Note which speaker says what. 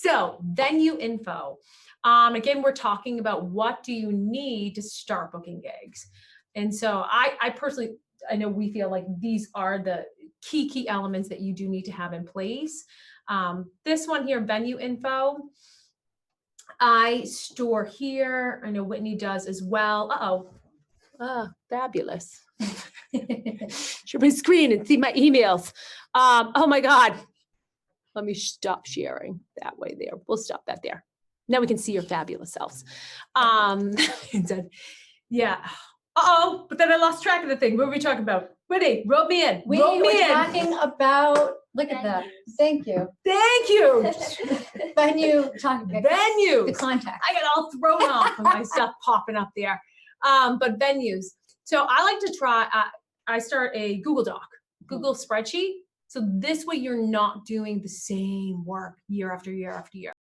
Speaker 1: So venue info. Again, we're talking about what do you need to start booking gigs. And so I personally, I know we feel like these are the key elements that you do need to have in place. This one here, venue info, I store here. I know Whitney does as well. Fabulous. Share my screen and see my emails. Oh my God. Let me stop sharing that way there. We'll stop that there. Now we can see your fabulous selves. Yeah. But then I lost track of the thing. What were we talking about? Whitney, rope me in.
Speaker 2: We
Speaker 1: Rope me
Speaker 2: were
Speaker 1: in.
Speaker 2: talking about, look at that. Thank you.
Speaker 1: Thank you.
Speaker 2: Venue,
Speaker 1: Venues.
Speaker 2: the contact.
Speaker 1: I got all thrown off with my stuff popping up there. But venues. So I like to try, I start a Google Doc, Google spreadsheet. So this way you're not doing the same work year after year after year.